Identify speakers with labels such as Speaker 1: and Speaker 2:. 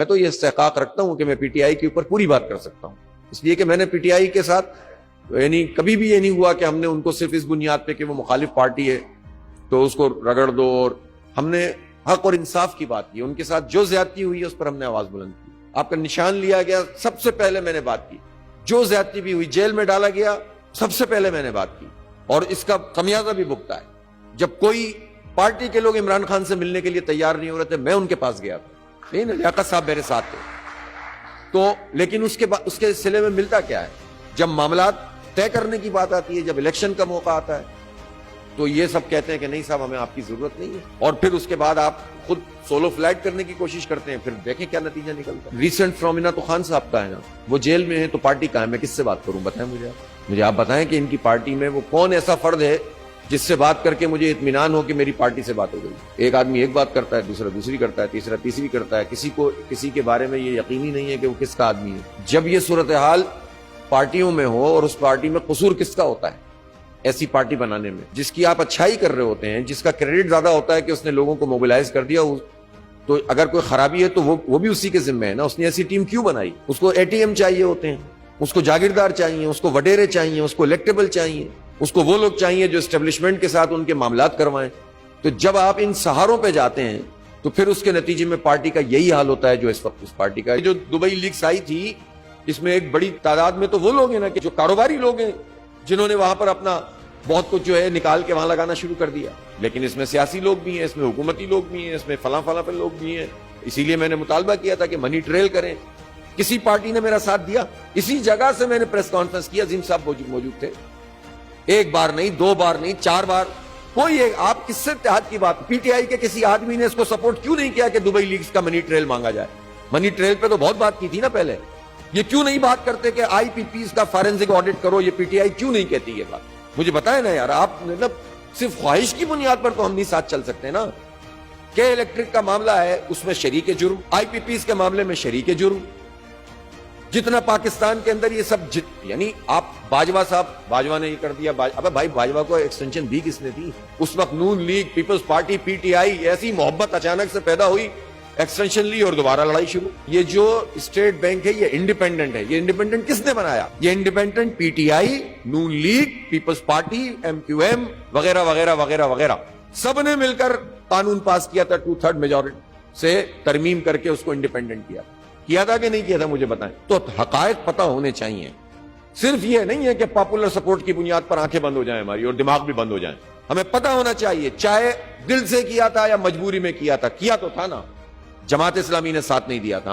Speaker 1: میں تو یہ استحقاق رکھتا ہوں کہ میں پی ٹی آئی کے اوپر پوری بات کر سکتا ہوں، اس لیے کہ میں نے پی ٹی آئی کے ساتھ یعنی کبھی بھی یہ نہیں ہوا کہ ہم نے ان کو صرف اس بنیاد پہ کہ وہ مخالف پارٹی ہے تو اس کو رگڑ دو، اور ہم نے حق اور انصاف کی بات کی، ان کے ساتھ جو زیادتی ہوئی ہے اس پر ہم نے آواز بلند کی، آپ کا نشان لیا گیا، سب سے پہلے میں نے بات کی، جو زیادتی بھی ہوئی جیل میں ڈالا گیا، سب سے پہلے میں نے بات کی، اور اس کا خمیازہ بھی بھگتا ہے۔ جب کوئی پارٹی کے لوگ عمران خان سے ملنے کے لیے تیار نہیں ہو رہے تھے، میں ان کے پاس گیا تھا، نہیں نا، لیاقت صاحب میرے ساتھ تھے، تو لیکن اس کے سلے میں ملتا کیا ہے؟ جب معاملات طے کرنے کی بات آتی ہے، جب الیکشن کا موقع آتا ہے تو یہ سب کہتے ہیں کہ نہیں صاحب ہمیں آپ کی ضرورت نہیں ہے، اور پھر اس کے بعد آپ خود سولو فلائٹ کرنے کی کوشش کرتے ہیں، پھر دیکھیں کیا نتیجہ نکلتا ہے۔ ریسنٹ فنومینا تو خان صاحب کا ہے نا، وہ جیل میں ہے تو پارٹی کہاں ہے، میں کس سے بات کروں؟ بتائیں مجھے آپ بتائیں کہ ان کی پارٹی میں وہ کون ایسا فرد ہے جس سے بات کر کے مجھے اطمینان ہو کہ میری پارٹی سے بات ہو گئی؟ ایک آدمی ایک بات کرتا ہے، دوسرا دوسری کرتا ہے، تیسرا تیسری کرتا ہے، کسی کے بارے میں یہ یقینی نہیں ہے کہ وہ کس کا آدمی ہے۔ جب یہ صورتحال پارٹیوں میں ہو اور اس پارٹی میں قصور کس کا ہوتا ہے ایسی پارٹی بنانے میں، جس کی آپ اچھائی کر رہے ہوتے ہیں، جس کا کریڈٹ زیادہ ہوتا ہے کہ اس نے لوگوں کو موبلائز کر دیا، تو اگر کوئی خرابی ہے تو وہ بھی اسی کے ذمہ ہے نا، اس نے ایسی ٹیم کیوں بنائی؟ اس کو اے ٹی ایم چاہیے ہوتے ہیں، اس کو جاگیردار چاہیے، اس کو وڈیرے چاہیے، اس کو الیکٹیبل چاہیے، اس کو وہ لوگ چاہیے جو اسٹیبلشمنٹ کے ساتھ ان کے معاملات کروائیں۔ تو جب آپ ان سہاروں پہ جاتے ہیں تو پھر اس کے نتیجے میں پارٹی کا یہی حال ہوتا ہے جو اس وقت اس پارٹی کا ہے۔ جو دبئی لیکس آئی تھی، اس میں ایک بڑی تعداد میں تو وہ لوگ ہیں نا کہ جو کاروباری لوگ ہیں، جنہوں نے وہاں پر اپنا بہت کچھ جو ہے نکال کے وہاں لگانا شروع کر دیا، لیکن اس میں سیاسی لوگ بھی ہیں، اس میں حکومتی لوگ بھی ہیں، اس میں فلاں پہ لوگ بھی ہیں۔ اسی لیے میں نے مطالبہ کیا تھا کہ منی ٹریل کریں، کسی پارٹی نے میرا ساتھ دیا؟ اسی جگہ سے میں نے پریس کانفرنس کیا، عظیم صاحب موجود تھے، ایک بار نہیں، دو بار نہیں، 4 بار۔ کوئی آپ کس سے اتحاد کی بات؟ پی ٹی آئی کے کسی آدمی نے اس کو سپورٹ کیوں نہیں کیا کہ دبئی لیکس کا منی ٹریل مانگا جائے؟ منی ٹریل پہ تو بہت بات کی تھی نا پہلے، یہ کیوں نہیں بات کرتے کہ آئی پی پیز کا فارنزک آڈٹ کرو؟ یہ پی ٹی آئی کیوں نہیں کہتی یہ بات؟ مجھے بتائیں نا یار، آپ مطلب صرف خواہش کی بنیاد پر تو ہم نہیں ساتھ چل سکتے نا۔ کہ الیکٹرک کا معاملہ ہے اس میں شریک جرم، آئی پی پیز کے معاملے میں شریک جرم، جتنا پاکستان کے اندر یہ سب یعنی آپ باجوہ نے یہ کر دیا، ابے بھائی باجوہ کو ایکسٹینشن دی کس نے دی؟ اس وقت Noon League, Peoples Party, P T I, ایسی محبت اچانک سے پیدا ہوئی، ایکسٹینشن لی اور دوبارہ لڑائی شروع۔ یہ جو اسٹیٹ بینک ہے یہ انڈیپینڈنٹ ہے، یہ انڈیپینڈنٹ کس نے بنایا؟ یہ independent P T I, Noon League, Peoples Party, M Q M وغیرہ وغیرہ وغیرہ وغیرہ سب نے مل کر قانون پاس کیا تھا، 2/3 میجورٹی سے ترمیم کر کے اس کو انڈیپینڈنٹ کیا تھا کہ نہیں کیا تھا؟ مجھے بتائیں۔ تو حقائق پتہ ہونے چاہیے، صرف یہ نہیں ہے کہ پاپولر سپورٹ کی بنیاد پر آنکھیں بند ہو جائیں ہماری اور دماغ بھی بند ہو جائیں۔ ہمیں پتہ ہونا چاہیے، چاہے دل سے کیا تھا یا مجبوری میں کیا تھا، کیا تو تھا نا۔ جماعت اسلامی نے ساتھ نہیں دیا تھا۔